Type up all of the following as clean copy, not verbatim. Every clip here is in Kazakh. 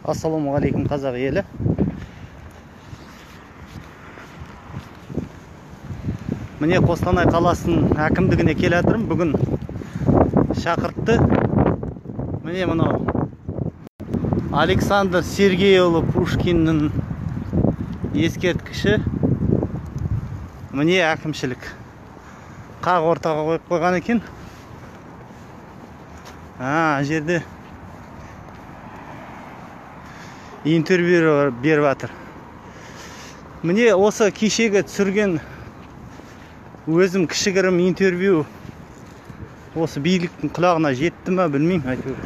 Ассалаумағалейкум қазақ елі. Міне Қостанай қаласының әкімдігіне келе жатырмын. Бүгін шақыртты. Міне мынау Александр Сергейұлы Пушкиннің ескерткіші. Міне әкімшілік. Қақ ортаға қойып қойған екен. Жерде интервью беріп жатыр. Міне осы кешегі түсірген өзім кішігірім интервью осы биліктің құлағына жетті ме білмеймін, әйтеуір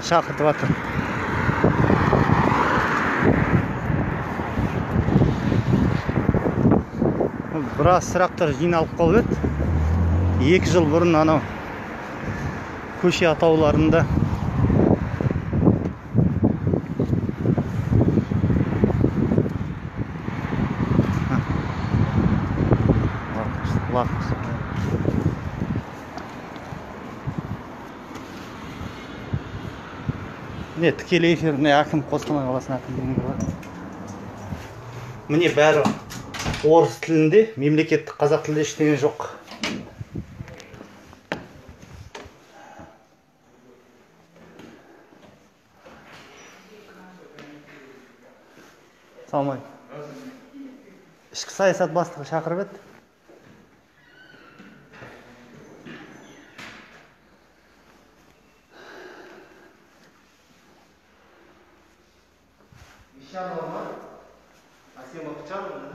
шақыртып жатыр. Біраз сұрақтар жиналып қалып еді. 2 жыл бұрын анау көше атауларында не тікелей эфиріне әкім, Қостанай қаласының әкімдігіне бар. Міне бәрі орыс тілінде, мемлекеттік қазақ тілінде ештеңе жоқ. Саламалейкум. Ішкі саясат бастығы шақырып еді.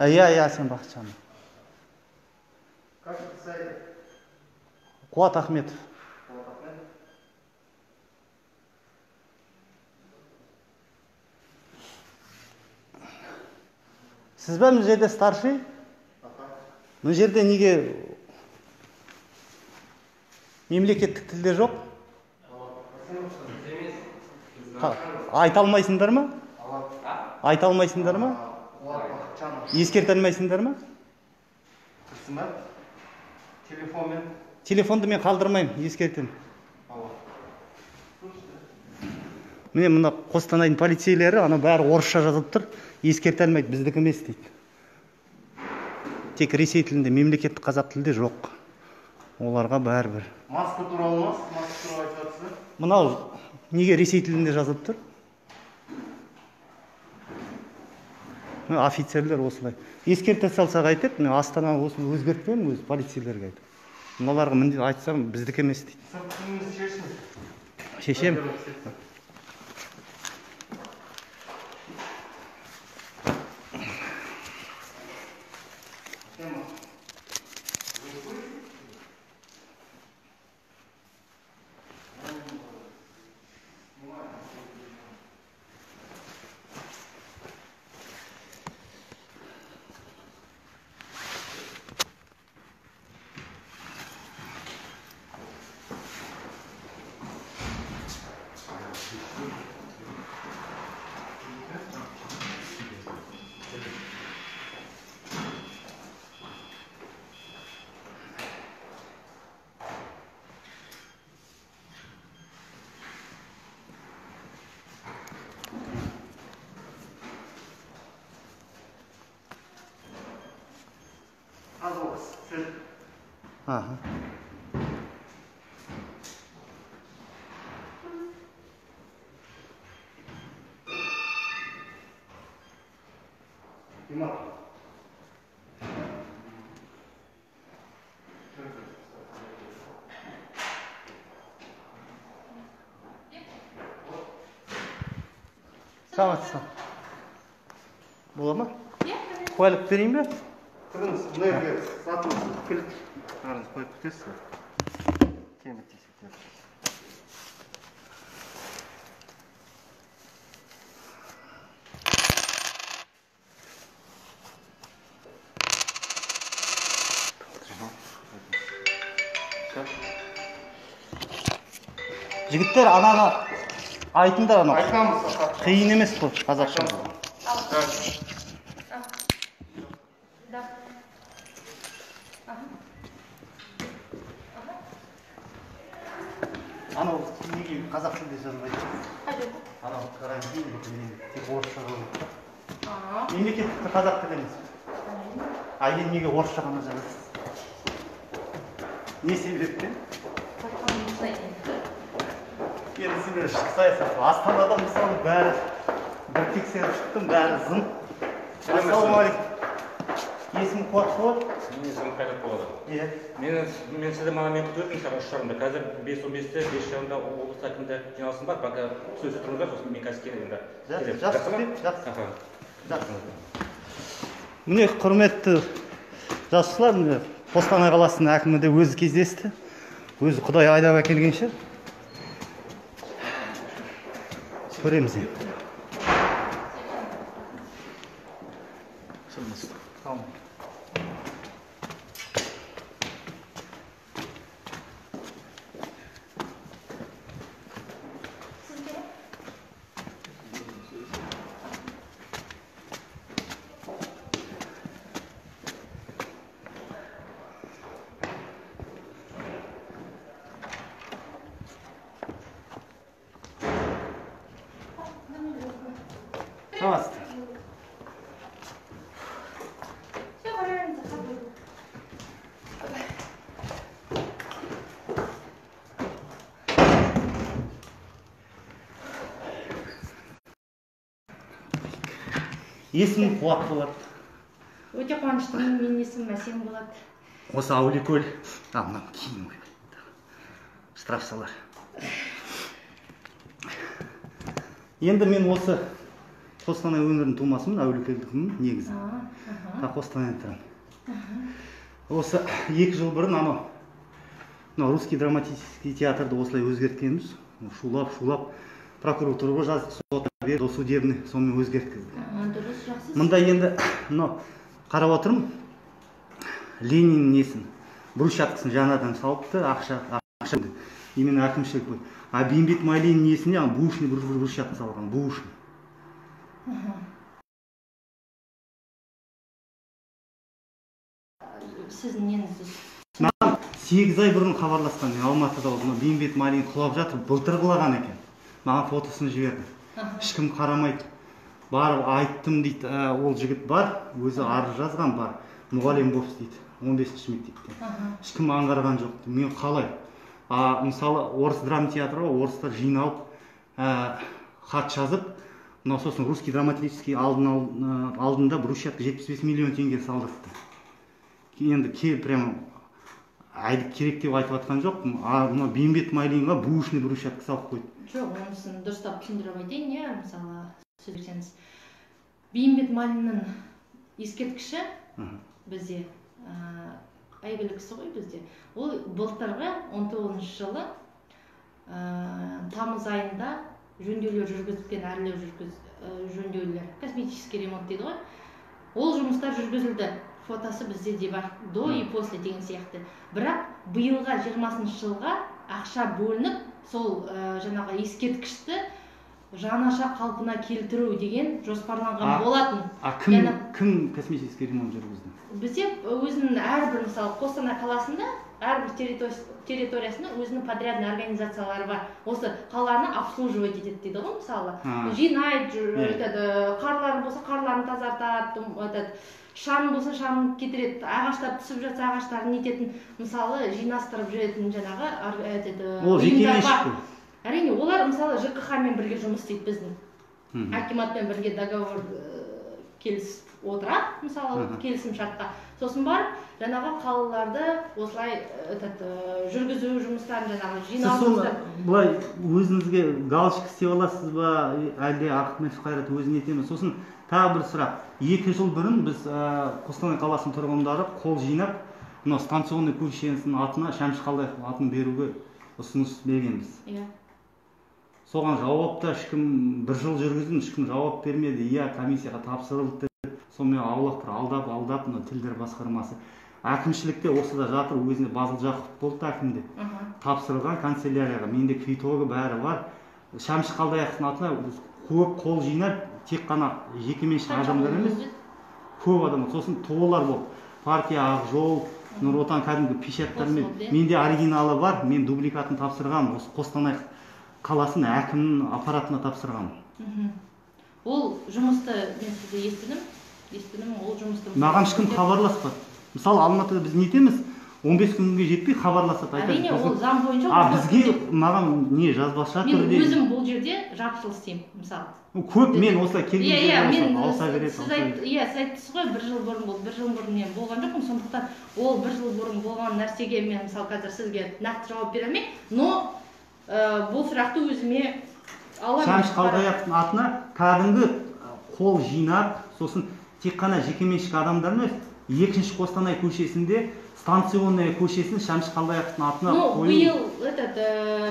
Асен Бақытжанов. Как сайт? Қуат Ахметов. Сіз бе мына жерде старший? Мына жерде неге мемлекеттік тілде жоқ? Айта алмайсыңдар ма? Айта алмайсыңдар ма? Ескерте алмайсыңдар ма? Телефонды мен қалдырмайым, ескертем. Міне мына Қостанайдың полицейлері, ана бәрі орысша жазып тұр. Ескерте алмайды, біздікі емес дейді. Тек ресей тілінде, мемлекеттік қазақ тілде жоқ. Оларға бәрібір. Маска туралы ма? Маска туралы айтып жатсыздар? Мынау неге ресей тілінде жазып тұр? Офицерлер осылай. Ескерте салсақ айтып, мен Астана осыны өзгертпеймін, өз полицейлерге айтып. Мыналарға міндет айтсам, біздікі емес дейді. Шешем. Саламатсыз. Бола ма? Қойылып берейін бе? Кіріңіз, мына жерге сатыңыз, кілт. Қарыңыз, қойып күтесіз. Темір тесік. Жігіттер, анаға айтыңдар, ана. Айтамыз. Қиын емес қой, қазақша. Анау неге қазақ тілінде жазбайды? Анау карантин тек орысша жазылды. Мемлекеттік қазақ тілі емес. А енді неге орысша ғана жазасыз? Не себептен? Енді сендер ішкі саясат. Астанада мысалы бәрі бір тексеріп шықтым, бәрі зым. Ассалаумағалейкум. Есім қуат болады? Мен есімім Қайрат болады. Иә. Мен сізді маған мен күтіп тұрмын сағат 3:30-да. Қазір 5:15-те 5:30-да облыс әкімінде жиналысым бар. Пока сөз тұрыңыздар, сосын мен қазір келемін. Жақсы. Міне құрметті жасшылар, міне Қостанай қаласының әкімі де өзі кездесті. Өзі Құдай айдап әкелгенше. Көреміз енді. Tamam. Tamam. Есімім Қуат болады. Өте қуаныштымын, менің есімім Әсем болады. Осы Әулиекөл. Мынау киім ойбай. Штраф салар. Енді мен осы Қостанай өңірінің тумасымын, Әулиекөлдікімін негізі. Қостанайда тұрамын. Осы 2 жыл бұрын анау Русский драматический театрды осылай өзгерткенбіз. Шулап прокуратураға жаздық, сотқа бердік, судебный, сонымен өзгерткіздік. Дұрыс, жақсы. Мында енді қарап отырмын, Ленин несін, брусчаткасын жаңадан салыпты, ақша именно әкімшілік бой. А Бейімбет Майлиннің несіне бушный брусчатка салған, бушный. Сіздің неңіз? Маған 8 ай бұрын хабарласқан, мен Алматыда Бейімбет Майлин құлап жатыр, былтыр құлаған екен. Маған фотосын жіберді. Ешкім қарамайды. Барып айттым дейді, ол жігіт бар, өзі арыз жазған бар, мұғалім болып істейді, 15-ші мектепте. Ешкім аңғарған жоқ. Мен қалай? Мысалы, орыс драма театрға орыстар жиналып, хат жазып, сосын русский драматический алдында брусчатка 75 миллион теңге салдырыпты. Енді прямо айды керек деп айтып атқан жоқ. Бейімбет Майлинға бушный брусчатка салып қойды. Жоқ, онысын дұрыстап түсіндіріп айтайын, мысалы, сөйлесеңіз. Бейімбет Майлиннің ескерткіші бізде, әйгілі кісі ғой бізде. Ол былтырғы 19 жылы тамыз айында жөндеулер жүргізілген, әрлеу жөндеулер, косметический ремонт дейді ғой. Ол жұмыстар жүргізілді. Фотосы бізде де бар, до и после деген сияқты. Бірақ биылға 20-шы жылға ақша бөлініп, сол жаңағы ескерткішті жаңаша қалпына келтіру деген жоспарланған болатын. Кім косметический ремонт жүргізді? Бізде өзінің әрбір, мысалы, Қостанай қаласында әрбір территориясында өзінің подрядный организациялары бар. Осы қаланы обслуживать етеді дейді ғой, мысалы. Жинайды, қарларын болса қарларын тазартады, шам болса шамын кетіреді, ағаштар түсіп жатса ағаштарын нететін, мысалы, жинастырып жүретін жаңағы ол жекеменшік. Әрине, олар мысалы ЖКХ-мен бірге жұмыс істейді біздің. Акиматпен бірге договор келісіп отырады, мысалы, келісім шартқа. Сосын барып, жаңағы қалаларды осылай жүргізу жұмыстарын, жаңағы жинау жұмыстарын. Сіз бұлай өзіңізге галочка істеп аласыз ба, әлде Ахметов Қайрат өзіне етеміз? Сосын тағы бір сұрақ. 2 жыл бұрын біз Қостанай қаласының тұрғындары қол жинап, станционный көшенің атына Шәмші Қалдаяқов атын беруге ұсыныс бергенбіз. Соған жауапта ешкім 1 жыл жүргіздің, ешкім жауап бермеді. Комиссияға тапсырылды. Сонымен аулақтар алдап, тілдер басқармасы. Әкімшілікте осыда жатыр, өзіне Базыл Жақып болды әкімде. Тапсырылған канцелярияға, менде квитогы бәрі бар. Шәмші Қалдаяқовтың атына көп қол жинап, тек қана жекеменшік адамдар емес, көп адам. Сосын толар болды. Партия Ақ жол, Нұр Отан кәдімгі печаттармен. Менде оригиналы бар, мен дубликатын тапсырған. Осы Қостанай қаласын әкімнің аппаратына тапсырған. Ол жұмысты мен сізде естідім, ол жұмысты... Маған ешкім хабарласпады. Мысалы, Алматыда біз нетеміз, 15 күнге жетпей хабарласады. Әрине, ол заң бойынша... Бізге маған не жазбаша түрде... Мен өзім бұл жерде жарты жыл істеймін, мысалы. Көп мен осылай келген жерде алса береді. Сіз айттыңыз ғой, 1 жыл бұрын болды, 1 жыл бұрын мен болған жоқпын, сондықтан ол 1 жыл бұрын болған нәрсеге мен мысалы қазір сізге нақты жауап бере алмаймын, но бұл сұрақты өзіме аламын. Шәмші Қалдаяқовтың атына кәдімгі қол жинап, сосын тек қана жекеменшік адамдар емес, 2-ші Қостанай көшесінде станционная көшесін Шәмші Қалдаяқовтың атына қою. Биыл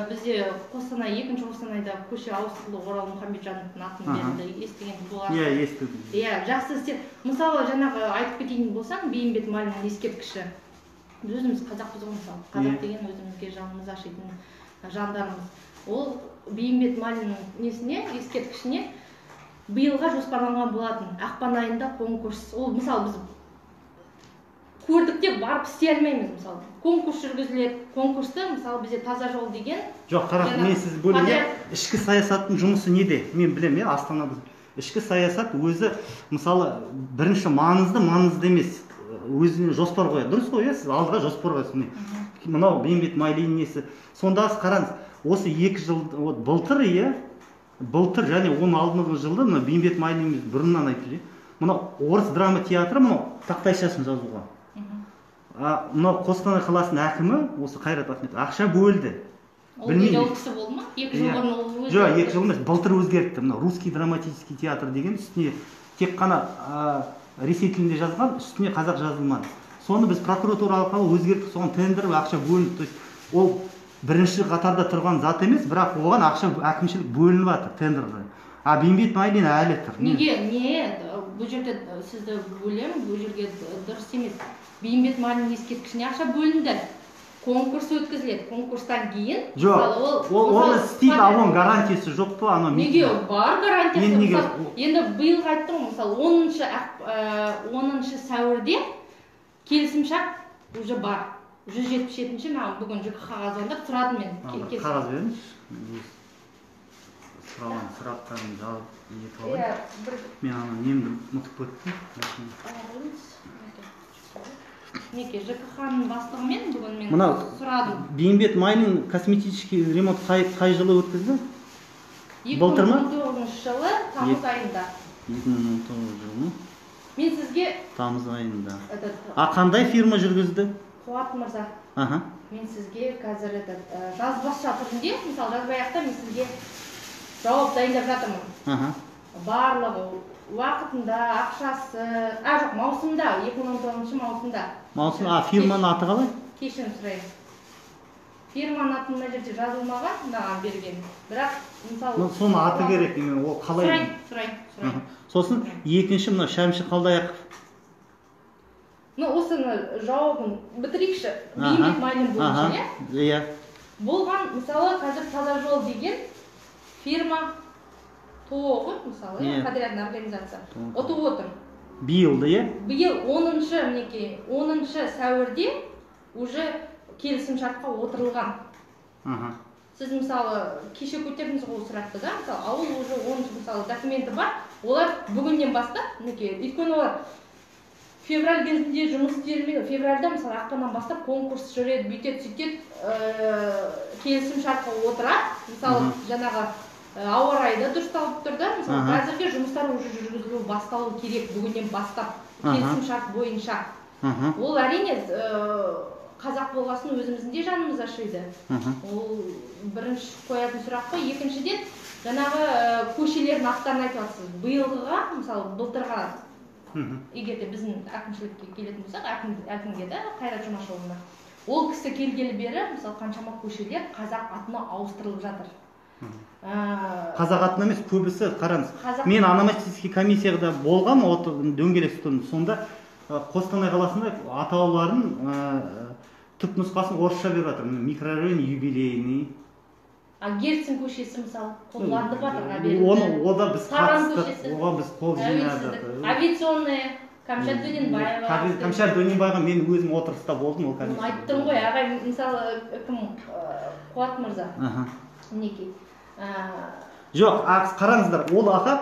бізде Қостанай, 2-ші Қостанайда көше ауыстырылды, Орал Мұхамеджановтың атын берді, естіген болар. Иә, естідім. Иә, жақсы істер. Мысалы, жаңағы айтып кетейін болсаң, Бейімбет Майлиннің ескерткіші. Біз өзіміз қазақпыз ғой, мысалы. Қазақ деген өзімізге жанымыз ашитын жандарымыз. Ол Бейімбет Майлиннің несіне, ескерткішіне биылға жоспарланған болатын. Ақпан айында конкурс. Ол мысалы біз көрдік деп барып істей алмаймыз, мысалы. Конкурс жүргізіледі. Конкурсты мысалы бізде таза жол деген. Жоқ, қарап, мен сіз бөлімде ішкі саясаттың жұмысы неде? Мен білемін, Астанада. Ішкі саясат өзі мысалы бірінші маңызды емес. Өзіне жоспар қояды. Дұрыс қой, сіз алдыға жоспар қойсыз. Мынау Бейімбет Майлиннің несі. Сонда қараңыз, осы 2 жыл былтыр және оның алдыңғы жылда мына Бейімбет Майлиннің бұрыннан айтты. Мынау орыс драма театры мынау тақтайшасын жазуға. Мынау Қостанай қаласының әкімі, осы Қайрат Ахметов, ақша бөлді. Ол кезде ол кісі болды ма? 2 жыл бұрын ол өзі? Жоқ, 2 жыл емес, былтыр өзгертті. Мына Русский драматический театр деген үстіне тек қана ресей тілінде жазған, үстіне қазақ жазылмады. Соны біз прокуратура арқылы өзгерттік, соған тендер ақша бөлінді. Ол бірінші қатарда тұрған зат емес, бірақ оған ақша әкімшілік бөлініп жатыр тендерге. Бейімбет Майлин әлі тұр. Неге? Бұл жерде сізді бөлемін, бұл жерге дұрыс емес. Бейімбет Майлиннің ескерткішіне ақша бөлінді. Конкурс өткізіледі. Конкурстан кейін... Жоқ, ол істейді, оның гарантиясы жоқ па? Неге? Бар гарантиясы. Енді биыл айттым, мысалы, 10 сәуірде келісімшарт уже бар. 177-ші маған бүгін ЖКХ-ға звондап сұрадым мен. Қағаз беріңізші. Сұраған сұрақтарын жауап ете алайын. Мен немді ұмытып кеттім. Неке, ЖКХ-ның бастығымен бүгін мен сұрадым. Бейімбет Майлин косметический ремонт қай жылы өткізді? Былтыр ма? 2019 жылы тамыз айында. 2019 жылы? Мен сізге... Тамыз айында. Қандай фирма жүргізді? Қуат мырза. Мен сізге қазір жазбаша түрінде, мысалы жазбаяқта мен сізге жауап дайындап жатырмын. Барлығы уақытында, ақшасы... Жоқ, маусымда, 2019 маусымда. Маусым, фирманың аты қалай? Кешірім сұрайын. Фирманың атын мына жерде жазылмаған, маған берген. Бірақ, мысалы... Соны аты керек, ол қалай? Сұрайын. Сосын, екінші мына Шәмші Қалдаяқов. Осыны жауабын бітірейікші. Бейімбет Майлин бойынша, иә? Болған, мысалы, қазір таза жол деген фирма ТО-ғы, мысалы, подрядный организация. Отып отыр. Биылды, иә? Биыл 10 сәуірде уже келісімшартқа отырылған. Сіз, мысалы, кеше көтердіңіз ғой сұрақты да, мысалы, ауыл уже 10 мысалы документі бар, олар бүгіннен бастап, өйткені олар февраль кезінде жұмыс істелмейді. Февральда, мысалы, ақпаннан бастап конкурс жүреді, бүйтеді, сөйтеді, келісімшартқа отырады. Мысалы, жаңағы ауа райы да дұрысталып тұр да, мысалы, қазіргі жұмыстар уже жүргізілу басталу керек бүгіннен бастап келісімшарт бойынша. Ол әрине қазақ болғасын өзіміздің де жанымыз ашиды. Ол бірінші қоятын сұрақ қой. Екіншіден, жаңағы көшелердің аттарын айтып жатсыз. Биылғыға, мысалы, былтырға егер де біздің әкімшілікке келетін болсақ, әкімге да Қайрат Жұмашұлына. Ол кісі келгелі бері, мысалы, қаншама көшелер қазақ атына ауыстырылып жатыр. Қазақ атына емес, көбісі қараңыз. Мен ономастический комиссияда болған, дөңгелек үстелдің сонда Қостанай қаласында атауларын түпнұсқасын орысша беріп жатыр. Микрорайон юбилейный. Герцен көшесі, мысалы, қолданды батырға берілді. Ода біз қатыстық, оған біз қол жинадық. Авиационная, Камшат Дөненбаева. Камшат Дөненбаева мен өзім отырыста болдым. Айттым ғой, ағай, мысалы, кім, Қуат мырза. Мінекей. жоқ, қараңыздар, ол аға,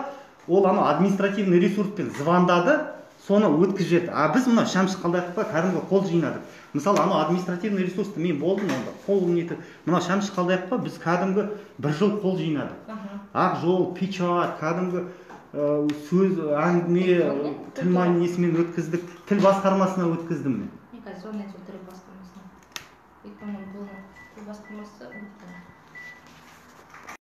ол ана административный ресурспен звондады, соны өткізеді. А біз мына Шәмші Қалдаяқовқа кәдімгі қол жинадық. Мысалы, ана административный ресурсты мен болдым онда, қол нетіп, мына Шәмші Қалдаяқовқа біз кәдімгі 1 жыл қол жинадық. Ақ жол, печать, кәдімгі сөз, әңгіме, тіл несімен өткіздік, тіл басқармасына өткіздім мен. Мен қазір звонить тіл басқармасына. Тіл басқармасы